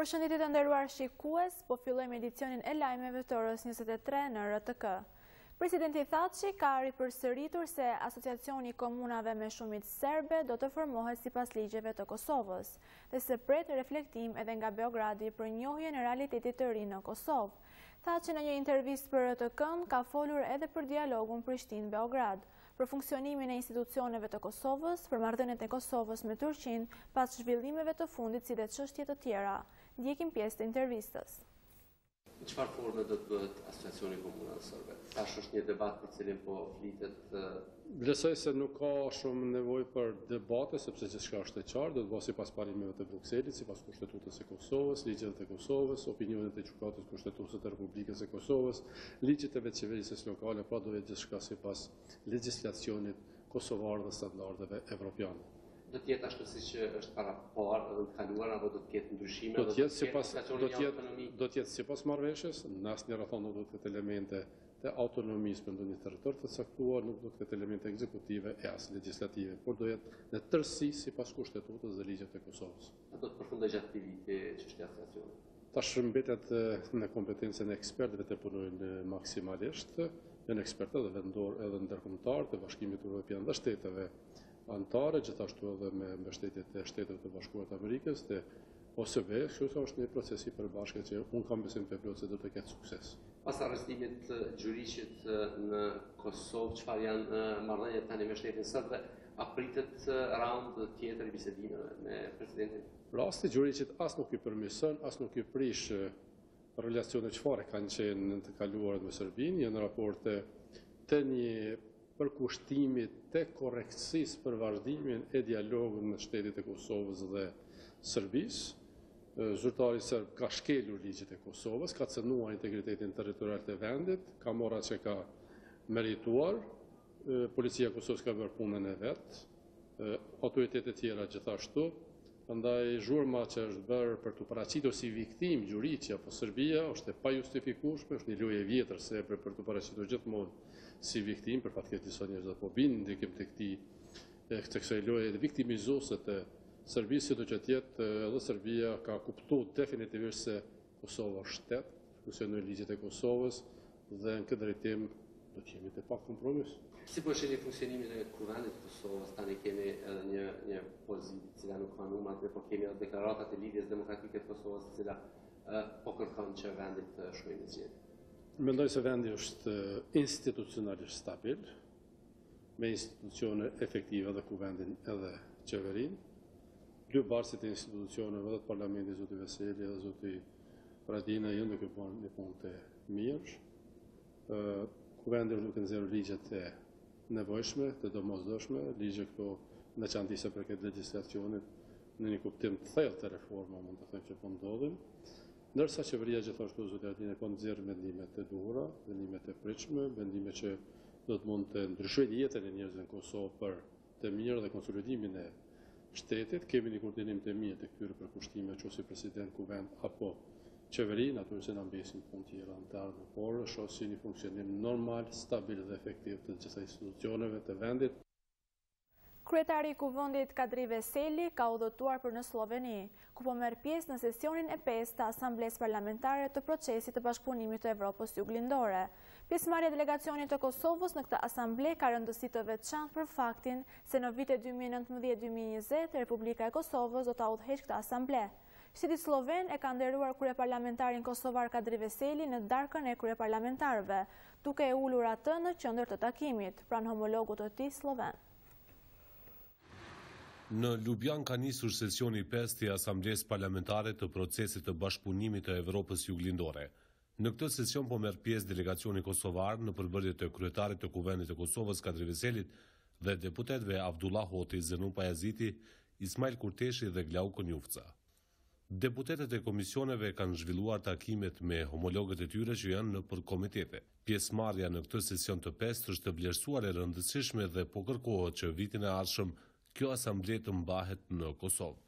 Përshëndetje të nderuar shikues, po fillojmë edicionin e lajmeve të orës 23 në RTK. Presidenti Thaçi ka ripërsëritur se Asociacioni i Komunave me Shumicë Serbe do të formohet sipas ligjeve të Kosovës, dhe se pret reflektim edhe nga Beogradi për njohjen e realitetit të ri në Kosovë. Thaçi në një intervistë për RTK-n ka folur edhe për dialogun Prishtinë-Beograd, për funksionimin e institucioneve të Kosovës, për marrëdhëniet e Kosovës me Turqinë pas zhvillimeve të fundit si dhe çështje të tjera. Ndjekim pjesë të intervistës. Në çfarë forme do të bëhet Asociacioni i Komunave Serbe? Tash është një debat për cilin po flitet. Vlerësoj se nuk ka shumë nevojë për debate, sepse gjithçka është e qartë, do të bëhet sipas parimeve të Brukselit, sipas kushtetutës së Kosovës, ligjet e Kosovës, opinionet e Gjykatës Kushtetuese të Republikës së Kosovës, ligjet e veçqeverisë lokale, pra do jetë gjithçka sipas legjislacionit kosovar dhe standardeve evropiane. Do të jetë ashtu siç është para parë edhe të kaluar, apo do të ketë ndryshime? Do të jetë sipas marrëveshjes, në asnjë rrethon nuk do të ketë elemente të autonomisë për ndonjë territor të caktuar, nuk do të ketë elemente ekzekutive e as legjislative, por do jetë në tërësi sipas kushtetutës dhe ligjet e Kosovës. A do të përfundoj gjatë këtij viti çështja e asociacionit? Tash mbetet në kompetencën e ekspertëve të punojnë maksimalisht, janë ekspertë dhe vendor edhe ndërkombëtar të Bashkimit Evropian dhe shteteve antare, gjithashtu edhe me mbështetjet e Shteteve të Bashkuara të Amerikës, të OSB, kështu është një proces i përbashkët që unë kam besim të plot se do të ketë sukses. Pas arrestimit të gjyqit në Kosovë, çfarë janë marrëdhëniet tani me shtetin serb dhe a pritet raund tjetër i bisedimeve me presidentin? Rasti i gjyqit as nuk i përmirëson, as nuk i prish relacionet çfarë kanë qenë në të kaluarat me Serbinë, janë raporte të një përkushtimit të korrektësisë për vazhdimin e dialogut në shtetit e Kosovës dhe Serbisë. Zyrtari serb ka shkelur ligjet e Kosovës, ka cënuar integritetin territorial të vendit, ka marrë atë që ka merituar, policia e Kosovës ka bërë punën e vet, autoritetet tjera gjithashtu. Prandaj zhurma që është bërë për të paraqitur si viktim gjyqi apo Serbia është e pajustifikueshme, është një lojë e vjetër se për të paraqitur gjithmonë si viktim, për fat keq disa njerëz po binë ndikim të kësaj loje viktimizuese të Serbisë, sido që tjetë edhe Serbia ka kuptuar definitivisht se Kosova është shtet, funksionojnë ligjet e Kosovës dhe në këtë drejtim do të jemi të pa kompromis. Si po shihni funksionimin e Kuvendit të Kosovës? Tani kemi edhe një pozitë cila nuk ka numra, por kemi edhe deklaratat e Lidhjes Demokratike të Kosovës, e cila po kërkon që vendi të shkojë në zgjedhje. Mendoj se vendi është institucionalisht stabil, me institucione efektive dhe Kuvendin edhe qeverinë. Dy barësit e institucioneve dhe të parlamentit, zoti Veseli dhe zoti Radina, janë duke bërë një punë të mirë. Kuvendi është duke nxjerrë ligjet e nevojshme, të domosdoshme, ligje këto në çantisa për këtë legjislacionit në një kuptim të thellë të reforma, mund të them që po ndodhin. Ndërsa qeveria gjithashtu zoti Radina po nxjerr mendime të duhura, mendime të pritshme, mendime që do të mund të ndryshojnë jetën e njerëzve në Kosovë për të mirë dhe konsolidimin e shtetit. Kemi një koordinim të mirë të këtyre përkushtimeve, qoftë president, kuvend apo qeverinë, ato që na mbesin punë tjera antarë, por shoh si një funksionim normal, stabil dhe efektiv të gjitha institucioneve të vendit. Kryetari i Kuvendit Kadri Veseli ka udhëtuar për në Sloveni, ku po merr pjesë në sesionin e 5 të Asamblesë Parlamentare të Procesit të Bashkëpunimit të Evropës Juglindore. Pjesëmarrja e delegacionit të Kosovës në këtë asamble ka rëndësi të veçantë për faktin se në vitet 2019-2020 Republika e Kosovës do ta udhëheqë këtë asamble. Shteti sloven e ka nderuar kryeparlamentarin kosovar Kadri Veseli në darkën e kryeparlamentarëve, duke e ulur atë në qendër të takimit, pranë homologut të tij sloven. Në Ljubljan ka nisur sesioni 5 të Asamblesë Parlamentare të Procesit të Bashkëpunimit të Evropës Juglindore. Në këtë sesion po merr pjesë delegacioni kosovar në përbërje të kryetarit të Kuvendit të Kosovës Kadri Veselit dhe deputetëve Abdullah Hoti, Zenun Pajaziti, Ismail Kurteshi dhe Glauko Njufca. Deputetët e komisioneve kanë zhvilluar takimet me homologët e tyre që janë në përkomitete. Pjesëmarrja në këtë sesion të 5 është të vlerësuar e rëndësishme dhe po kërkohet që vitin e ardhshëm kjo asamble të mbahet në Kosovë.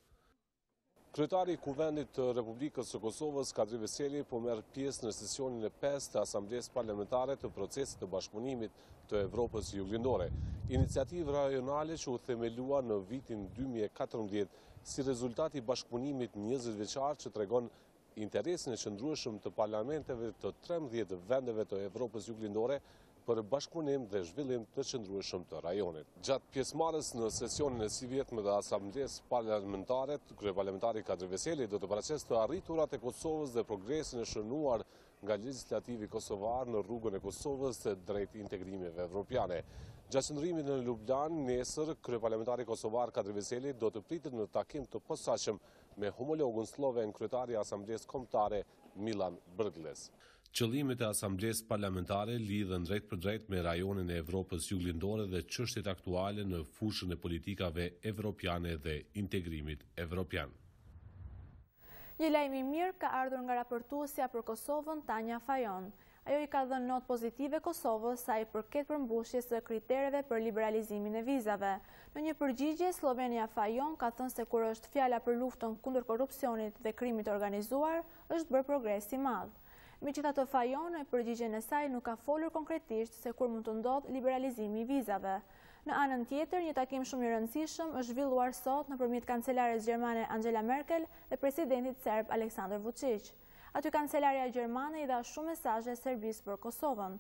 Kryetari i Kuvendit të Republikës së Kosovës, Kadri Veseli, po merr pjesë në sesionin e 5 të Asamblesë Parlamentare të Procesit të Bashkëpunimit të Evropës Juglindore. Iniciativë rajonale që u themelua në vitin 2014 si rezultat i bashkëpunimit 20 vjeçar që tregon interesin e qëndrueshëm të parlamenteve të 13 vendeve të Evropës Juglindore për bashkëpunim dhe zhvillim të qëndrueshëm të rajonit. Gjatë pjesëmarrjes në sesionin e 9 të Asamblesë Parlamentare, kryeparlamentari Kadri Veseli do të paraqesë të arriturat e Kosovës dhe progresin e shënuar nga legislativi kosovar në rrugën e Kosovës drejt integrimeve evropiane. Gjatë qëndrimit në Ljubljan, nesër, kryeparlamentari kosovar Kadri Veseli do të pritet në takim të posaçëm me homologun sloven kryetari i Asamblesë Kombëtare Milan Brgles. Qëllimet e Asamblesë Parlamentare lidhen drejt për drejt me rajonin e Evropës Juglindore dhe çështjet aktuale në fushën e politikave evropiane dhe integrimit evropian. Një lajm i mirë ka ardhur nga raportuesja për Kosovën Tanja Fajon. Ajo i ka dhënë notë pozitive Kosovës sa i përket përmbushjes së kritereve për liberalizimin e vizave. Në një përgjigje, Slovenia Fajon ka thënë se kur është fjala për luftën kundër korrupsionit dhe krimit të organizuar, është bërë progres i madh. Megjithatë, Fajon në përgjigjen e saj nuk ka folur konkretisht se kur mund të ndodhë liberalizimi i vizave. Në anën tjetër, një takim shumë i rëndësishëm është zhvilluar sot nëpërmjet kancelares gjermane Angela Merkel dhe presidentit serb Aleksandar Vučić. Aty kancelaria gjermane i dha shumë mesazhe Serbisë për Kosovën.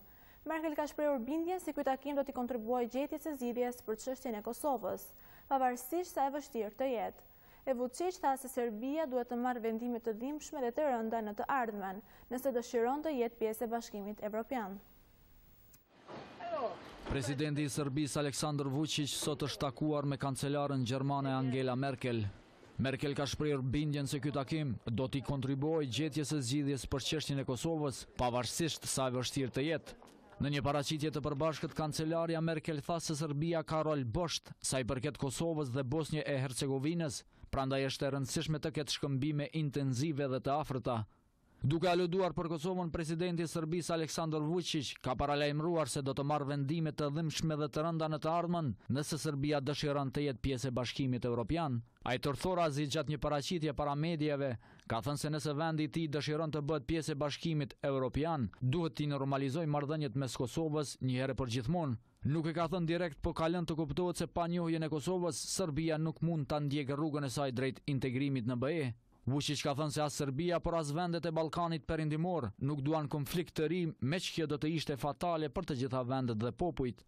Merkel ka shprehur bindjen se ky takim do t'i kontribuojë gjetjes së zgjidhjes për çështjen e Kosovës, pavarësisht sa e vështirë të jetë. E Vučić tha se Serbia duhet të marrë vendime të dhimbshme dhe të rënda në të ardhmen, nëse dëshiron të jetë pjesë e Bashkimit Evropian. Presidenti i Serbisë Aleksandar Vučić sot është takuar me kancelaren gjermane Angela Merkel. Merkel ka shprehur bindjen se ky takim do t'i kontribuojë gjetjes së zgjidhjes për çështjen e Kosovës, pavarësisht sa e vështirë të jetë. Në një paraqitje të përbashkët, kancelaria Merkel tha se Serbia ka rol bosht sa i përket Kosovës dhe Bosnjë e Hercegovinës, prandaj është e rëndësishme të ketë shkëmbime intenzive dhe të afërta. Duke aluduar për Kosovën, presidenti i Serbisë Aleksandar Vučić ka paralajmëruar se do të marrë vendime të dhimbshme dhe të rënda në të ardhmen nëse Serbia dëshiron të jetë pjesë e Bashkimit Evropian. Ai Torthorazi gjatë një paraqitje para mediave ka thënë se nëse vendi i tij dëshiron të bëhet pjesë e Bashkimit Evropian, duhet t'i normalizojë marrëdhëniet mes Kosovës një herë për gjithmonë. Nuk e ka thënë direkt, por ka lënë të kuptohet se pa njohjen e Kosovës, Serbia nuk mund ta ndjekë rrugën e saj drejt integrimit në BE. Vučić ka thënë se as Serbia, por as vendet e Ballkanit perëndimor nuk duan konflikt të ri, meq kjo do të ishte fatale për të gjitha vendet dhe popujt.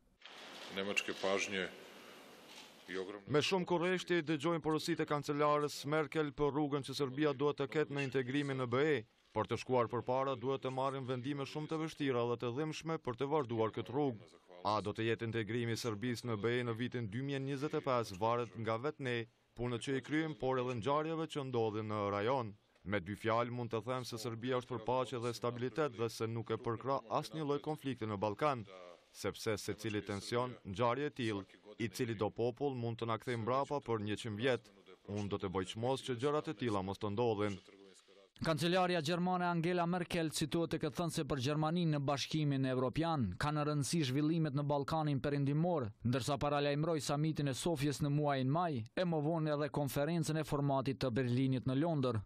Me shumë korreshti dëgjojmë porositë e kancelares Merkel për rrugën që Serbia duhet të ketë në integrimin në BE. Për të shkuar përpara duhet të marrin vendime shumë të vështira dhe të dhimbshme për të vazhduar këtë rrugë. A do të jetë integrimi i Serbisë në BE në vitin 2025 varet nga vetë ne, punët që i kryejm, por edhe ngjarjeve që ndodhin në rajon. Me dy fjalë mund të them se Serbia është për paqe dhe stabilitet dhe se nuk e përkrah asnjë lloj konflikti në Ballkan, sepse secili tension, ngjarje e tillë, i cili do popull mund të na kthejë mbrapa për 100 vjet. Unë do të bëj çmos që gjërat e tilla mos të ndodhin. Kancelaria gjermane Angela Merkel citohet të këtë thënë se për Gjermaninë në Bashkimin Evropian ka në rëndësi zhvillimet në Ballkanin perëndimor, ndërsa paralajmëroi samitin e Sofjes në muajin maj, e më vonë edhe konferencën e formatit të Berlinit në Londër.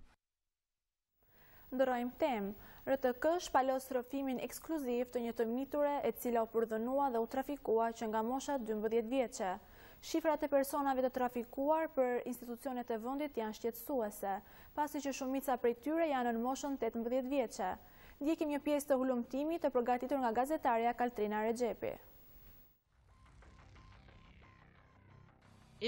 Ndërrojmë temë. RTK shpalos rrëfimin ekskluziv të një të miture e cila u përdhënua dhe u trafikua që nga mosha 12 vjeçe. Shifrat e personave të trafikuar për institucionet e vendit janë shqetësuese, pasi që shumica prej tyre janë në moshën 18 vjeçe. Ndjekim një pjesë të hulumtimit të përgatitur nga gazetarja Kaltrina Rexhepi.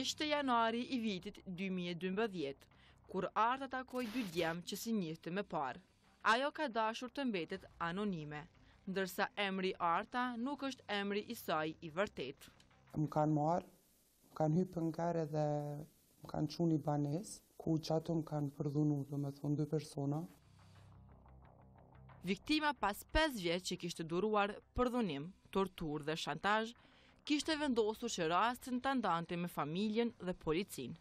Ishte janari i vitit 2012, kur Arta takoi dy djemë që si njihte me parë. Ajo ka dashur të mbetet anonime, ndërsa emri Arta nuk është emri i saj i vërtet. Më kanë marrë, më kanë hypë në kare dhe më kanë çuar në banesë, ku që ato më kanë përdhunu, do me thonë 2 persona. Viktima pas 5 vjet që kishte duruar përdhunim, torturë dhe shantazh, kishte vendosur që rastin ta ndante me familjen dhe policin.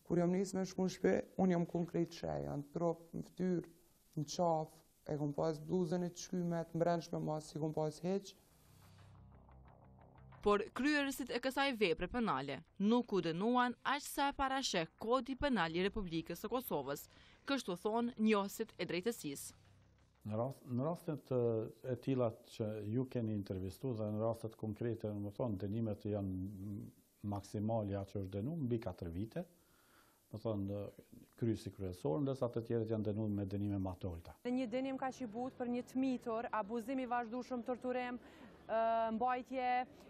Kur jam nisë me shku në shtëpi, unë jam konkret sheja, në trop, në fytyrë, në qafë, e kom pas bluzën e të shkymet, mbrenshme mas, si kom pas heq. Por kryerësit e kësaj vepre penale nuk u dënuan aq sa e parasheh Kodi Penal i Republikës së Kosovës, kështu thonë njohësit e drejtësisë. Në rastet e tilla që ju keni intervistuar dhe në rastet konkrete, më thonë, dënimet janë maksimale që është dënuar mbi 4 vite. më thonë, kryesi kryesor, ndërsa të tjerët janë dënuar me dënime më të ulta. Një dënim ka që but për një tmitur, abuzim i vazhdueshëm, torturim, mbajtje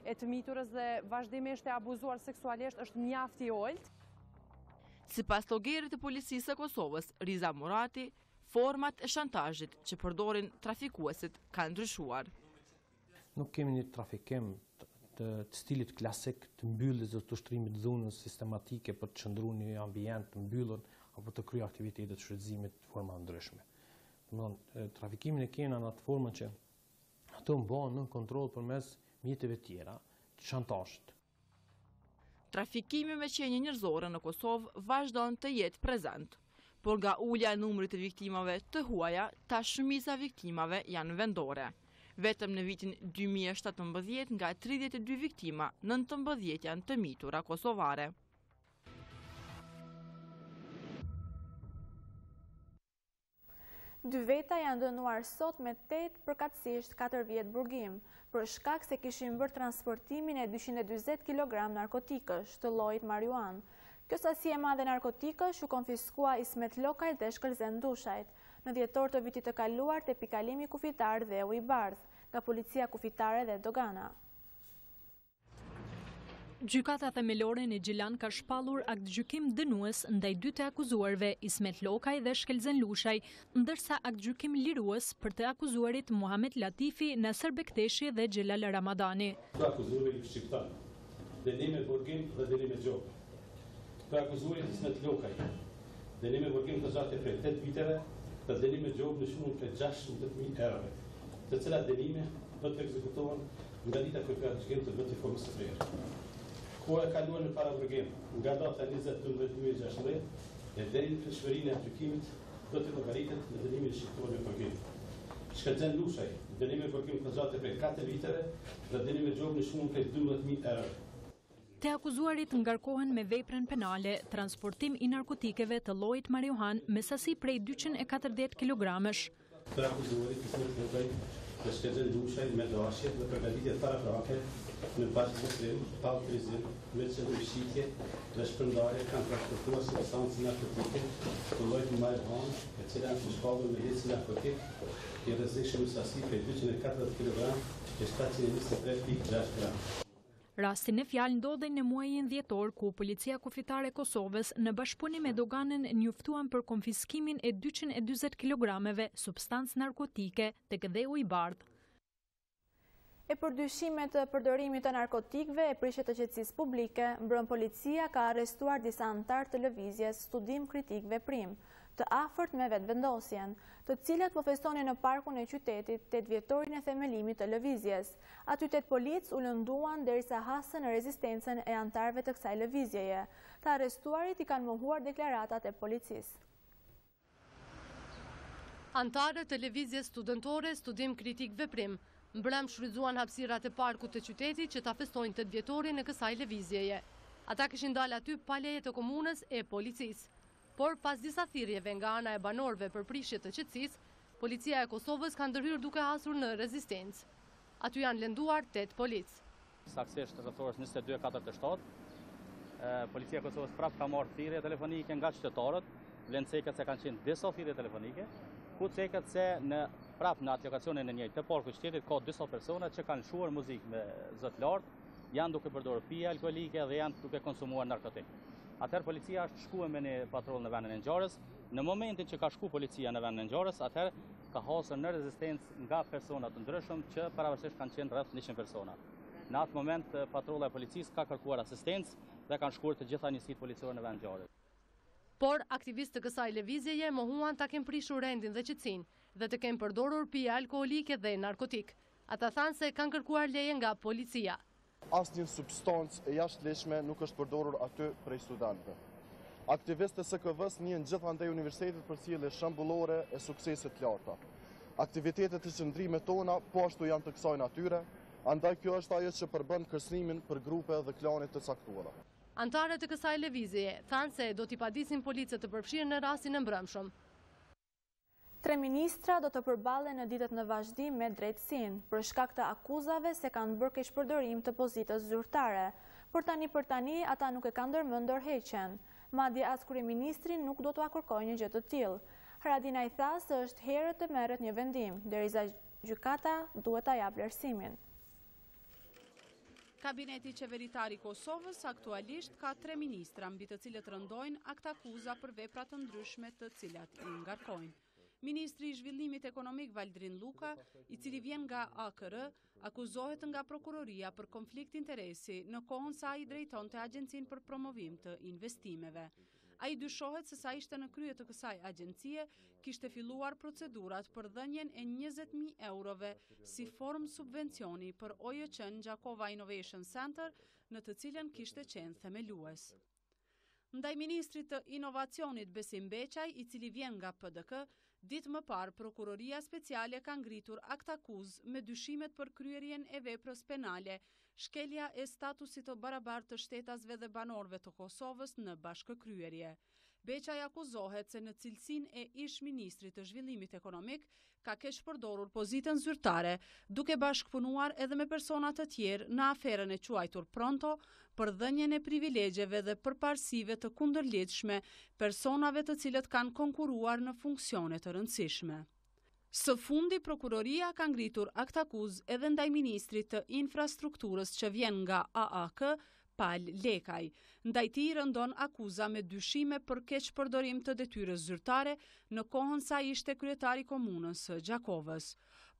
e tmiturës dhe vazhdimisht e abuzuar seksualisht është mjaft i ulët. Sipas llogarit të policisë së Kosovës, Riza Murati, format e shantazhit që përdorin trafikuesit kanë ndryshuar. Nuk kemi një trafikim të stilit klasik të mbylljes dhe të ushtrimit dhunës sistematike për të qëndruar në një ambient të mbyllur apo të kryer aktivitete të shfrytëzimit në forma ndryshme. Domthonë, trafikimin e kena në atë formën që ato mbahen në kontroll përmes mjeteve tjera të shantazhit. Trafikimi me qenie njerëzore në Kosovë vazhdon të jetë prezent, por nga ulja e numrit të viktimave të huaja, tash shumica viktimave janë vendore. Vetëm në vitin 2017 nga 32 viktima, 19 janë të mitura kosovare. Dy veta janë dënuar sot me 8 përkatësisht 4 vjet burgim, për shkak se kishin bërë transportimin e 240 kg narkotikësh të llojit marijuan. Kjo sasi e madhe narkotikësh u konfiskua Ismet Lokajt dhe Shkëlzen Dushajt në dhjetor të vitit të kaluar te pikalimi kufitar dhe u i bardh nga policia kufitare dhe dogana. Gjykata themelore në Gjilan ka shpallur akt gjykim dënues ndaj dy të akuzuarve Ismet Lokaj dhe Shkelzen Lushaj, ndërsa akt gjykim lirues për të akuzuarit Muhamet Latifi, Nasër Bekteshi dhe Xhelal Ramadani. Të akuzuarit shqiptar, dënim e burgim dhe dënim e gjobë. Të akuzuarit Ismet Lokaj, dënim e burgim të gjatë prej 8 viteve dhe dënim e gjobë në shumën prej 16.000 eurove, të cilat dënime do të ekzekutohen nga dita kur ka gjykim të bëhet i formës së prerë. Koha e kaluar në para burgim, nga data 20/12/2016 e deri në shfrytërinë e gjykimit do të llogaritet në dënimin e shqiptuar me burgim. Shkëlzen Lushaj, dënim e burgim të gjatë prej 4 viteve dhe dënim e gjobë në shumën prej 12.000 euro. Të akuzuarit ngarkohen me veprën penale, transportim i narkotikeve të llojit marijuan me sasi prej 240 kg-sh. Të akuzuarit Ismet Lokaj dhe Shkëlzen Lushaj me dashje dhe përgatitje paraprake në bashkëpunësim, pa autorizim, me qëllim shitje dhe shpërndarje kanë transportuar substancë narkotike të llojit marijuan, e cila janë shpallur me hecë narkotik i rrezikshëm në sasi prej 240 kg e 723.6 gram. Rastin e fjalë ndodhej në muajin dhjetor, ku policia kufitare e Kosovës në bashkëpunim me doganën njoftuan për konfiskimin e 240 kg substancë narkotike tek dheu i bardh. E për dyshimet të përdorimit të narkotikëve e prishje të qetësisë publike, mbrëm policia ka arrestuar disa anëtar të lëvizjes Studim Kritik Veprim, të afërt me vetëvendosjen, të cilët po festonin në parkun e qytetit 8 vjetorin e themelimit të lëvizjes. Aty 8 policë u lënduan derisa hasën në rezistencën e anëtarëve të kësaj lëvizjeje. Të arrestuarit i kanë mohuar deklaratat e policisë. Anëtarët e lëvizjes studentore Studim Kritik Veprim mbrëm shfrytzuan hapësirat e parkut të qytetit që ta festojnë 8 vjetorin e kësaj lëvizjeje. Ata kishin dalë aty pa leje të komunës e policisë. Por pas disa thirrjeve nga ana e banorëve për prishje të qetësisë, policia e Kosovës ka ndërhyrë duke hasur në rezistencë. Aty janë lënduar 8 policë. Saktësisht rreth orës 22:47, policia e Kosovës prapë ka marrë thirrje telefonike nga qytetarët, lenceket se kanë qenë disa thirrje telefonike, ku ceket se prapë në atë lokacionin e njëjtë të parkut të qytetit ka disa persona që kanë lëshuar muzikë me zot lart, janë duke përdorur pije alkolike dhe janë duke konsumuar narkotik. Atëherë policia është shkuar me një patrull në vendin e ngjarjes. Në momentin që ka shku policia në vendin e ngjarjes, atëherë ka hasur në rezistencë nga persona të ndryshëm që pavarësisht kanë qenë rreth 100 persona. Në atë moment patrulla e policisë ka kërkuar asistencë dhe kanë shkuar të gjitha njësitë policore në vend ngjarje. Por aktivistë të kësaj lëvizjeje mohuan ta kenë prishur rendin dhe qetësinë dhe të kenë përdorur pije alkoolike dhe narkotik. Ata thanë se kanë kërkuar leje nga policia. Asnjë substancë e jashtëligjshme nuk është përdorur aty prej studentëve. Aktivistët e SKV-s njihen gjithandaj universitetit për sjellje shembullore e suksesit të larta. Aktivitetet e qëndrimit tona po ashtu janë të kësaj natyre, andaj kjo është ajo që përbën kërcënimin për grupe dhe klane të caktuara. Antarët e kësaj lëvizjeje thanë se do t'i padisin policët të përfshirë në rastin e mbrëmshëm. 3 ministra do të përballen në ditët në vazhdim me drejtësinë për shkak të akuzave se kanë bërë keqpërdorim të pozitës zyrtare. Por tani për tani ata nuk e kanë ndërmend dorëheqjen. Madje as kryeministri nuk do t'ua kërkojë një gjë të tillë. Haradinaj tha se është herë të merret një vendim, derisa gjykata duhet ta jap vlerësimin. Kabineti qeveritar i Kosovës aktualisht ka 3 ministra, mbi të cilët rëndojnë aktakuza për vepra të ndryshme të cilat i ngarkojnë. Ministri i Zhvillimit Ekonomik Valdrin Luka, i cili vjen nga AKR, akuzohet nga prokuroria për konflikt interesi në kohën sa ai drejtonte Agjencinë për Promovim të Investimeve. Ai dyshohet se sa ishte në krye të kësaj agjencie, kishte filluar procedurat për dhënien e 20.000 eurove si formë subvencioni për OJQ-n Gjakova Innovation Center, në të cilën kishte qenë themelues. Ndaj ministrit të inovacionit Besim Beqaj, i cili vjen nga PDK, ditë më parë, prokuroria speciale ka ngritur aktakuz me dyshimet për kryerjen e veprës penale, shkelja e statusit të barabartë të shtetasve dhe banorëve të Kosovës në bashkëkryerje. Beqaj akuzohet se në cilësinë e ish ministrit të zhvillimit ekonomik ka keq përdorur pozitën zyrtare, duke bashkëpunuar edhe me persona të tjerë në aferën e quajtur Pronto për dhënien e privilegjeve dhe përparësive të kundërligjshme personave të cilët kanë konkuruar në funksione të rëndësishme. Së fundi, prokuroria ka ngritur aktakuz edhe ndaj ministrit të infrastrukturës që vjen nga AAK, Pal Lekaj. Ndaj tij rëndon akuza me dyshime për keqpërdorim të detyrës zyrtare në kohën sa ishte kryetari komunës së Gjakovës.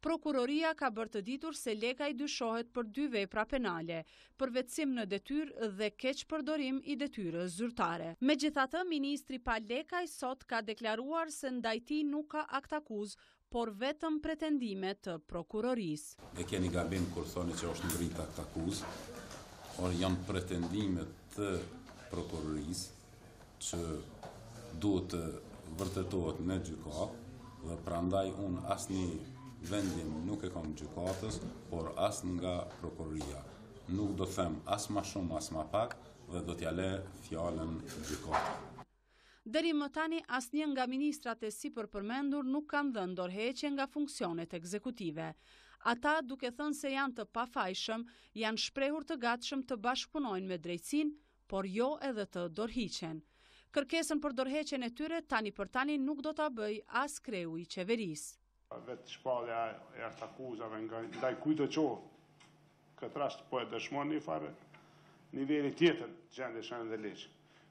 Prokuroria ka bërë të ditur se Lekaj dyshohet për 2 vepra penale, përvetësim në detyrë dhe keqpërdorim i detyrës zyrtare. Megjithatë, ministri Pal Lekaj sot ka deklaruar se ndaj tij nuk ka aktakuz, por vetëm pretendime të prokurorisë. E keni gabim kur thoni që është ngrit aktakuz, or janë pretendime të prokurorisë që duhet të vërtetohet në gjykatë dhe prandaj unë asnjë vendim nuk e kam gjykatës, por as nga prokuroria. Nuk do them as ma shumë as ma pak dhe do t'ja le fjalën gjykatë. Deri më tani asnjë nga ministrat e sipërpërmendur nuk kanë dhënë dorëheqje nga funksionet ekzekutive. Ata, duke thënë se janë të pafajshëm, janë shprehur të gatshëm të bashkëpunojnë me drejtsinë, por jo edhe të dorëhiqen. Kërkesën për dorëheqjen e tyre tani për tani nuk do ta bëj as kreu i qeverisë. Vetë shpallja e aktakuzave ndaj kujt qoftë, këtë rast po e dëshmon një farë niveli tjetër gjendje shënë dhe ligj.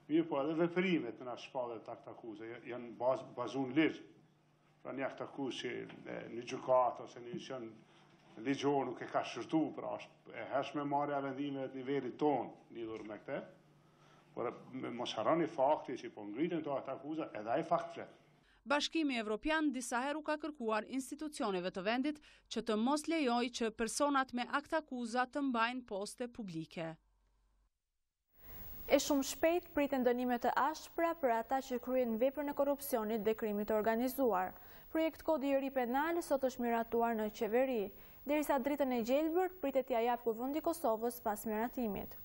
Mirë po edhe veprimet në shpallje të aktakuze janë bazuar ligj. Pra një aktakuz që një gjykatë ose një qenë ligjor nuk e ka shërtu, pra është e hershme marrja vendimeve të nivelit tonë lidhur me këtë, por mos harroni fakti që po ngritën këto aktakuza, edhe ai fakt flet. Bashkimi Evropian disa herë ka kërkuar institucioneve të vendit që të mos lejojë që personat me aktakuza të mbajnë poste publike. E shumë shpejt priten dënime të ashpra për ata që kryejnë veprën e korrupsionit dhe krimit të organizuar. Projekt kodi i ri penal sot është miratuar në qeveri, derisa dritën e gjelbër pritet t'ia japë Kuvendi i Kosovës pas miratimit.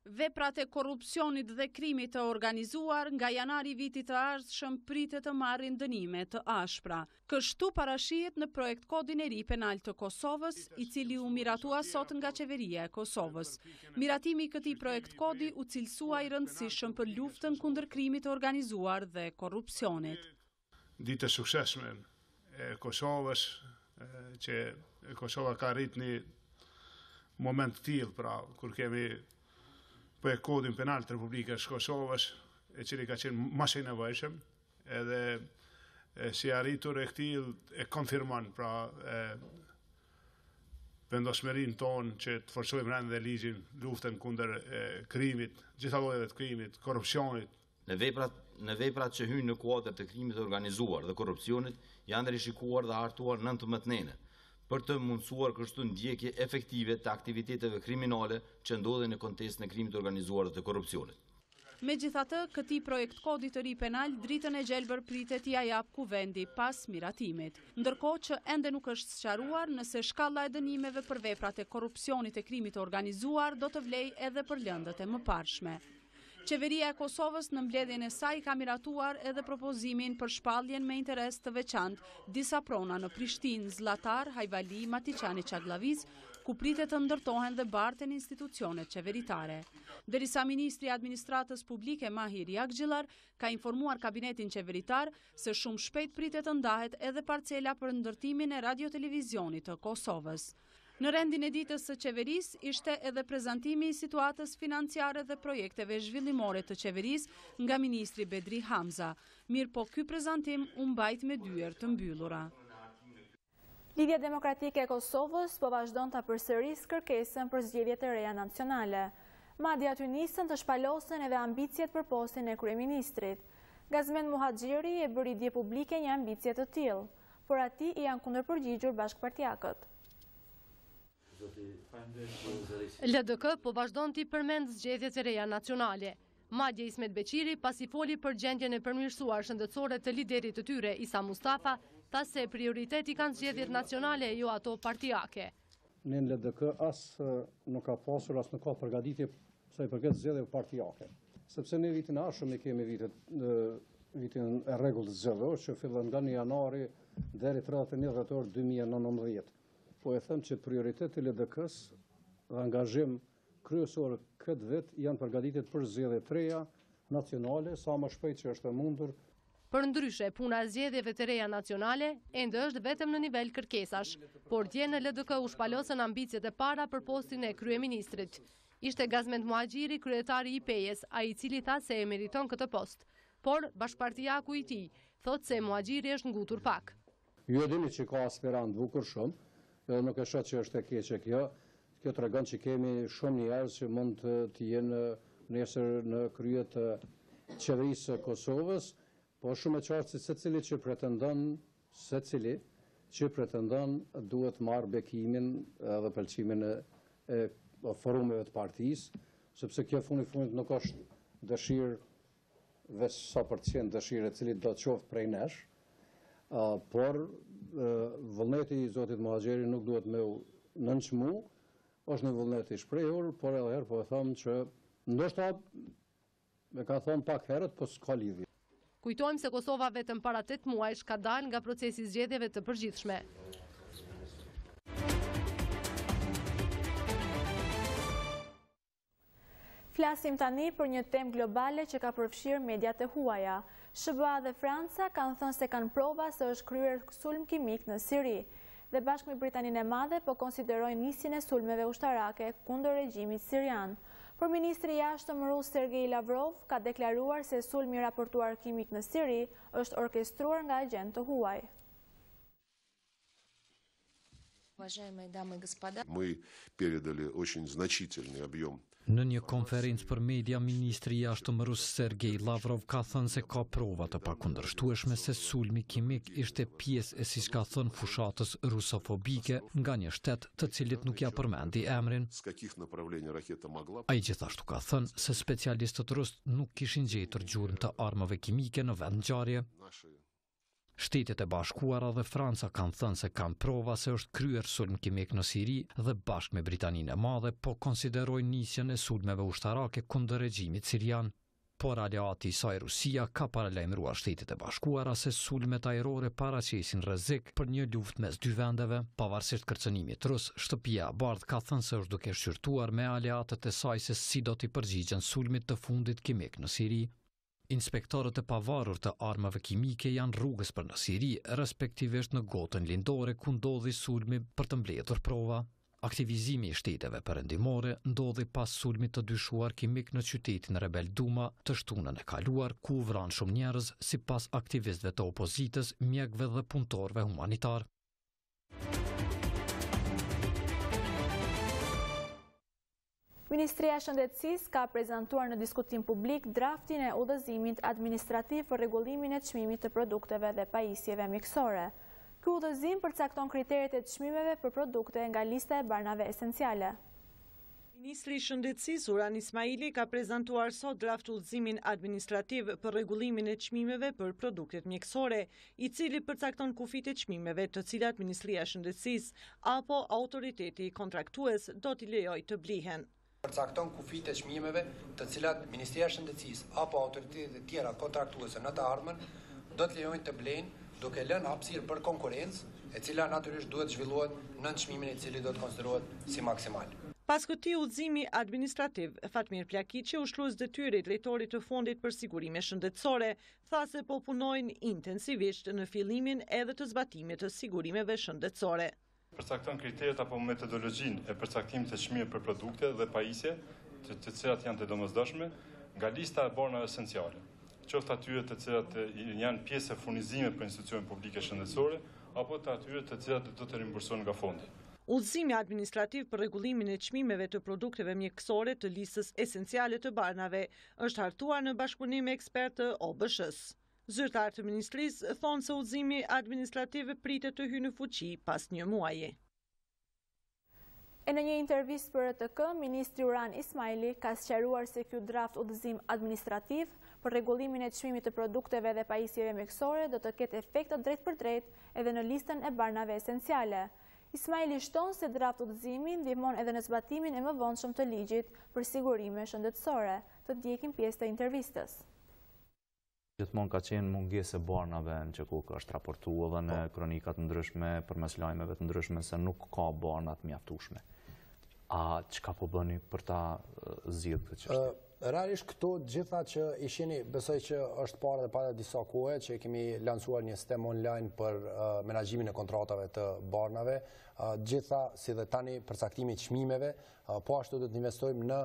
Veprat e korrupsionit dhe krimit të organizuar nga janari vitit të ardhshëm pritet të marrin dënime të ashpra. Kështu parashihet në projekt kodin e ri penal të Kosovës, i cili u miratua sot nga qeveria e Kosovës. Miratimi i këtij projekt kodi u cilësua i rëndësishëm për luftën kundër krimit të organizuar dhe korrupsionit. Ditë e suksesshme e Kosovës, që Kosova ka rrit një moment të tillë, pra kur kemi për kodin penal të Republikës Kosovës, e cili ka qenë mas i nevojshëm, edhe si arritur e këtij e konfirmon pra vendosmërinë tonë që të forcojmë rënd dhe ligjin luftën kundër krimit, gjitha llojeve të krimit, korrupsionit. Në veprat që hyjnë në kuadër të krimit të organizuar dhe korrupsionit janë rishikuar dhe hartuar 19 nene, për të mundësuar kështu ndjekje efektive të aktiviteteve kriminale që ndodhen në kontekstin e krimit të organizuar dhe të korrupsionit. Megjithatë, këtij projekt kodi të ri penal dritën e gjelbër pritet t'ia jap Kuvendi pas miratimit, ndërkohë që ende nuk është sqaruar nëse shkalla e dënimeve për veprat e korrupsionit e krimit të organizuar do të vlejë edhe për lëndët e mëparshme. Qeveria e Kosovës në mbledhjen e saj ka miratuar edhe propozimin për shpalljen me interes të veçantë disa prona në Prishtinë, Zllatar, Hajvali, Matiqani Çagllaviz, ku pritet të ndërtohen dhe barten institucionet qeveritare. Derisa ministri i administratës publike Mahir Jakxhillar ka informuar kabinetin qeveritar se shumë shpejt pritet të ndahet edhe parcela për ndërtimin e radio-televizionit të Kosovës. Në rendin e ditës së qeverisë ishte edhe prezantimi i situatës financiare dhe projekteve zhvillimore të qeverisë nga ministri Bedri Hamza. Mirë po ky prezantim u mbajt me dyer të mbyllura. Lidhja Demokratike e Kosovës po vazhdon ta përsërisë kërkesën për zgjedhje të reja nacionale. Madje aty nisën të shpalosen edhe ambicjet për postin e kryeministrit. Gazmend Muhaxhiri e bëri dje publike një ambicje të tillë, por atij i janë kundërpërgjigjur bashkëpartiakët. LDK po vazhdon t'i përmend zgjedhjet e reja nacionale. Madje Ismet Beqiri, pasi foli për gjendjen e përmirësuar shëndetësore të liderit të tyre, Isa Mustafa, tha se prioriteti kanë zgjedhjet nacionale, jo ato partijake. Në LDK as nuk ka pasur, as nuk ka përgatitje sa i përket zgjedhjeve partijake. Sepse ne vitin e ardhshëm kemi vitin e rregullt të zgjedhjeve, që fillon nga 1 janari deri 31 dhjetor 2019. Po e them që prioriteti i LDK-s dhe angazhim kryesor këtë vit janë përgatitjet për zgjedhje të reja nacionale sa më shpejt që është e mundur. Përndryshe, puna e zgjedhjeve të reja nacionale ende është vetëm në nivel kërkesash, por dje në LDK u shpalosën ambicjet e para për postin e kryeministrit. Ishte Gazmend Muhaxhiri, kryetari i PES, ai i cili tha se e meriton këtë post. Por bashkëpartiaku i tij thotë se Muhaxhiri është ngutur pak. Ju e dini që ka aspirant bukur shumë, edhe nuk e shoh që është e keqe kjo. Kjo tregon që kemi shumë njerëz që mund të jenë nesër në krye të qeverisë së Kosovës, po shumë e qartë se secili që pretendon duhet marrë bekimin dhe pëlqimin e forumeve të partisë, sepse kjo fundi fundit nuk është dëshirë veç sa përcjent dëshirë e cili do të qoftë prej nesh, por vullneti i zotit Muhaxhiri nuk duhet me u nënçmu, është një vullnet i shprehur, por edhe herë po e them që ndoshta me ka thonë pak herët, po s'ka lidhje. Kujtojmë se Kosova vetëm para 8 muajsh ka dalë nga procesi i zgjedhjeve të përgjithshme. Flasim tani për një temë globale që ka përfshirë mediat e huaja. SBA dhe Franca kanë thënë se kanë prova se është kryer sulm kimik në Siri dhe bashkë me Britaninë e Madhe po konsiderojnë nisjen e sulmeve ushtarake kundër regjimit sirian. Por ministri i jashtëm rus Sergej Lavrov ka deklaruar se sulmi raportuar kimik në Siri është orkestruar nga agent të huaj. Мы передали очень значительный объем. Në një konferencë për media, ministri i jashtëm rus Sergej Lavrov ka thënë se ka prova të pakundërshtueshme se sulmi kimik ishte pjesë e siç ka thënë fushatës rusofobike nga një shtet të cilit nuk ja përmendi emrin. Ai gjithashtu ka thënë se specialistët rus nuk kishin gjetur gjurmë të armëve kimike në vend ngjarje. Shtetet e Bashkuara dhe Franca kanë thënë se kanë prova se është kryer sulm kimik në Siri dhe bashkë me Britaninë e Madhe po konsiderojnë nisjen e sulmeve ushtarake kundër regjimit sirian. Por aleati i saj Rusia ka paralajmëruar Shtetet e Bashkuara se sulmet ajrore paraqesin rrezik për një luftë mes dy vendeve. Pavarësisht kërcënimit rus, shtëpia e bardhë ka thënë se është duke shqyrtuar me aleatët e saj se si do t'i përgjigjen sulmit të fundit kimik në Siri. Inspektorët e pavarur të armëve kimike janë rrugës për në Siri, respektivisht në gotën lindore ku ndodhi sulmi për të mbledhur prova. Aktivizimi i shteteve perëndimore ndodhi pas sulmit të dyshuar kimik në qytetin rebel Duma të shtunën e kaluar, ku u vranë shumë njerëz sipas aktivistëve të opozitës, mjekëve dhe punëtorëve humanitar. Ministria e Shëndetësisë ka prezantuar në diskutim publik draftin e udhëzimit administrativ për rregullimin e çmimit të produkteve dhe pajisjeve miksore. Ky udhëzim përcakton kriteret e çmimeve për produkte nga lista e barnave esenciale. Ministri i Shëndetësisë Uran Ismaili ka prezantuar sot draft udhëzimin administrativ për rregullimin e çmimeve për produktet mjekësore, i cili përcakton kufit e çmimeve të cilat Ministria e Shëndetësisë apo autoriteti kontraktues do t'i lejojë të blihen. Përcakton kufit e çmimeve të cilat Ministria e Shëndetësisë apo autoritetet tjera kontraktuese në të ardhmen do të lejojnë të blejnë duke lënë hapësirë për konkurrencë e cila natyrisht duhet zhvillohet nën çmimin i cili do të konsiderohet si maksimal. Pas këtij udhëzimi administrativ, Fatmir Plakiçi, ushtrues detyre i drejtorit të Fondit për Sigurime Shëndetësore, tha se po punojnë intensivisht në fillimin edhe të zbatimit të sigurimeve shëndetësore. Përcakton kriteret apo metodologjinë e përcaktimit të çmimeve për produkte dhe pajisje, të cilat janë të domosdoshme, nga lista e bornave esenciale, qoftë atyre të cilat janë pjesë e furnizimit për institucione publike shëndetësore, apo të atyre të cilat do të rimbursohen nga fondi. Udhëzimi administrativ për rregullimin e çmimeve të produkteve mjekësore të listës esenciale të barnave është hartuar në bashkëpunim me ekspertë të OBSH-s. Zyrtarët të Ministrisë thonë se udhëzimi administrativ pritet të hyjë në fuqi pas një muaji. E në një intervistë për RTK, Ministri Uran Ismaili ka sqaruar se ky draft udhëzim administrativ për rregullimin e çmimit të produkteve dhe pajisjeve mjekësore do të ketë efekte drejt për drejt edhe në listën e barnave esenciale. Ismaili shton se draft udhëzimi ndihmon edhe në zbatimin e mëvonshëm të ligjit për sigurime shëndetësore. Të ndjekim pjesë të intervistës. Gjithmonë ka qenë mungesë e barnave në që ku është raportuar edhe në kronikat ndryshme përmes lajmeve të ndryshme se nuk ka barna të mjaftueshme. A çka po bëni për ta zgjidhur këtë çështje? Realisht këto gjitha që ishini, besoj që është para dhe para disa kohe që kemi lancuar një sistem online për menaxhimin e kontratave të barnave, gjitha si dhe tani përcaktimi i çmimeve, po ashtu do të investojmë në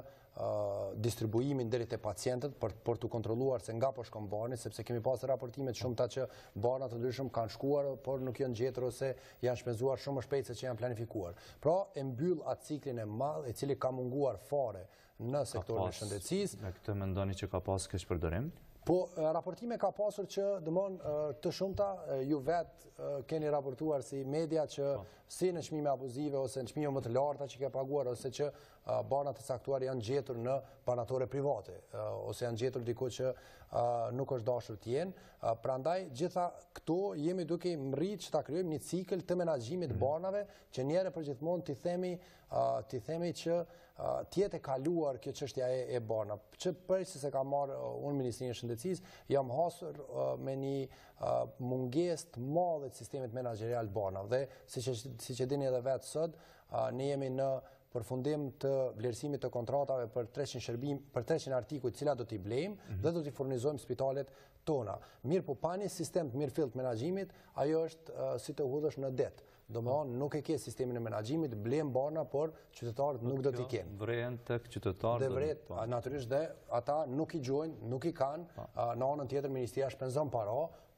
distribuimin deri te pacientët për të kontrolluar se nga po shkon barni, sepse kemi pasur raportime të shumta që barna të ndryshëm kanë shkuar por nuk janë gjetur ose janë shpenzuar shumë më shpejt se që janë planifikuar. Pra e mbyll atë ciklin e madh i cili ka munguar fare në sektorin e shëndetësisë. Me këtë mendoni që ka pas keq përdorim? Po, raportime ka pasur që dëmon të shumta, ju vetë keni raportuar si media që si në çmime abuzive ose në çmime më të larta që ke paguar ose që barna të caktuar janë gjetur në banatore private ose janë gjetur diku që nuk është dashur të jenë. Prandaj gjitha këto jemi duke mrit që ta krijojmë një cikël të menaxhimit të barnave që njëherë për gjithmonë ti themi që tjetë e kaluar kjo çështja e barna. Që përse se ka marrë unë Ministrinë e Shëndetësisë, jam hasur me një mungesë të madhe të sistemit menaxherial të barnave dhe siç e dini edhe vetë sot, ne jemi në përfundim të vlerësimit të kontratave për 300 shërbim, për 300 artikuj të cilat do t'i blejmë dhe do t'i furnizojmë spitalet tona. Mirë po pa një sistem të mirëfillt të menaxhimit, ajo është si të hudhësh në det. Domethënë nuk e ke sistemin e menaxhimit, blejmë barna, por qytetarët nuk do t'i kenë. Vren tek qytetarët. Dhe vret, natyrisht dhe ata nuk i gjojnë, nuk i kanë, në anën tjetër Ministria shpenzon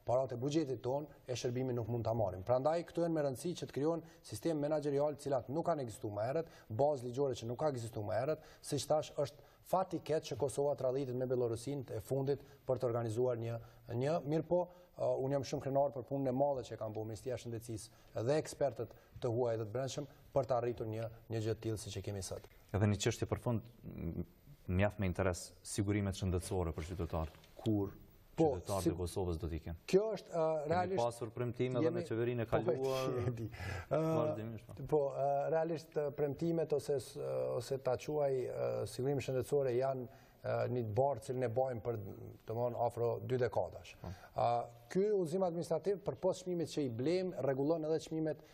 parat e buxhetit ton e shërbimin nuk mund ta marrim. Prandaj këto janë me rëndësi që të krijohen sistem menaxherial të cilat nuk kanë ekzistuar më herët, bazë ligjore që nuk ka ekzistuar më herët, siç thash është fati keq që Kosova tradhitet me Belorusinë e fundit për të organizuar një mirë po unë jam shumë krenar për punën e madhe që kanë bërë Ministria e Shëndetësisë dhe ekspertët të huaj dhe të brendshëm për të arritur një gjë të tillë siç e kemi sot. Edhe një çështje për fund, mjaft me interes sigurimet shëndetësore për qytetarët. Kur qytetarët e Kosovës do t'i kenë? Kjo është realisht... Kemi pasur premtime edhe me qeverinë e kaluar... Po, realisht premtimet ose ta quaj sigurimet shëndetësore janë një barë cilën e bajmë për afro 2 dekadash. Ky udhëzim administrativ për pos çmimit që i blejmë rregullon edhe çmimet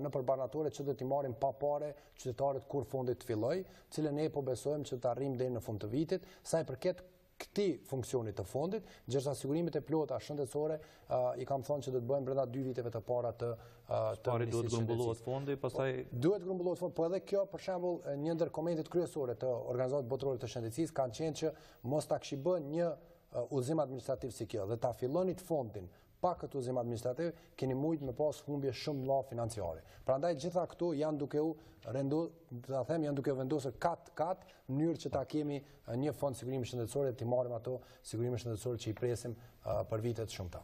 në përbanatore që do t'i marrim pa pare qytetarët kur fondi të filloj, cilën ne po besojmë që të arrijmë deri në fund të vitit, sa i përket këtij funksionit të fondit, ndërsa sigurimet e plota shëndetësore i kam thënë që do të bëhen brenda 2 viteve të para të Pari duhet grumbullohet fondi, pastaj duhet grumbullohet fondi, po edhe kjo për shembull një ndër komentet kryesore të Organizatës Botërore të Shëndetësisë kanë qenë që mos ta kishë bën një udhëzim administrativ si kjo dhe ta filloni të fondin pa këtë udhëzim administrativ, keni mujt me pas humbje shumë të mëdha financiare. Prandaj gjitha këto janë duke janë duke vendosur kat në mënyrë që ta kemi një fond sigurimi shëndetësor dhe të marrim ato sigurime shëndetësore që i presim për vite të shumta.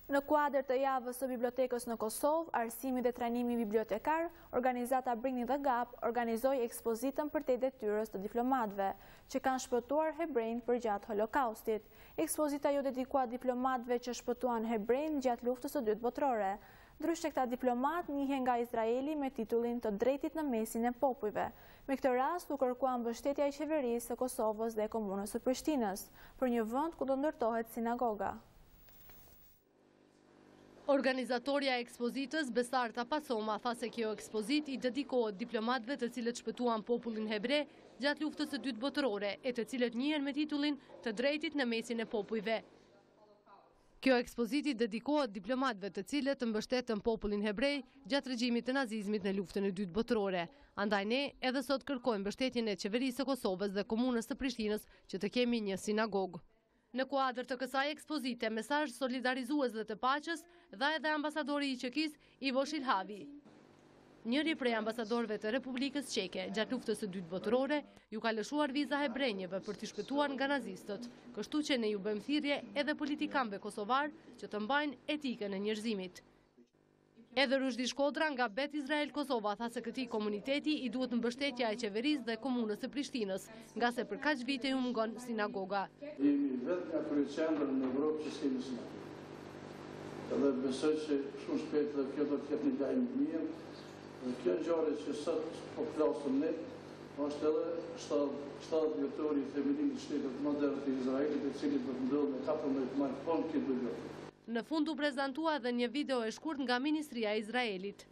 Në kuadër të javës së bibliotekës në Kosovë, arsimi dhe trajnimi bibliotekar, organizata Brini dhe Gap organizoi ekspozitën për te detyrës të diplomatëve, që kanë shpëtuar hebrejnë për gjatë Holokaustit. Ekspozita ju dedikua diplomatëve që shpëtuan hebrejnë gjatë luftës së dytë botërore. Ndryshe këta diplomat njihen nga Izraeli me titullin të drejtit në mesin e popujve. Me këtë rast u kërkuan mbështetja e qeverisë së Kosovës dhe komunës së Prishtinës për një vend ku do ndërtohet sinagoga. Organizatorja e ekspozitës Besarta Pasoma tha se kjo ekspozit i dedikohet diplomatëve të cilët shpëtuan popullin hebre gjatë luftës së dytë botërore e të cilët njihen me titullin të drejtit në mesin e popujve. Kjo ekspozit i dedikohet diplomatëve të cilët mbështetën popullin hebrej gjatë regjimit të nazizmit në luftën e dytë botërore. Andaj ne edhe sot kërkojmë mbështetjen e qeverisë së Kosovës dhe komunës së Prishtinës që të kemi një sinagogë. Në kuadër të kësaj ekspozite, mesazh solidarizues dhe të paqes dha edhe ambasadori i Çekisë Ivo Shilhavi. Njëri prej ambasadorëve të Republikës Çeke gjatë luftës së dytë botërore ju ka lëshuar viza hebrenjeve për t'i shpëtuar nga nazistët, kështu që ne ju bëjmë thirrje edhe politikanëve kosovar që të mbajnë etikën e njerëzimit. Edhe Rushdi Shkodra nga Bet Izrael Kosova tha se këtij komuniteti i duhet mbështetja e qeverisë dhe komunës së Prishtinës, nga se për kaq vite u mungon sinagoga. Jemi vetë nga kryeqendra në Evropë që s'kemi sinagogë. Edhe besoj që shumë shpejt dhe kjo do të ketë një lajm të mirë. Dhe kjo ngjarje që sot po flasim ne, është edhe 70 vjetori i themelimit të shtetit modern të Izraelit, i cili do të ndodhë në 14 maj vonë këtë vit. Në fund u prezantua edhe një video e shkurt nga Ministria e Izraelit.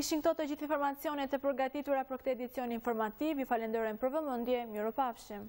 Ishin këto të gjithë informacionet e përgatitura për këtë edicion informativ, ju falenderojmë për vëmendje, mirupafshim.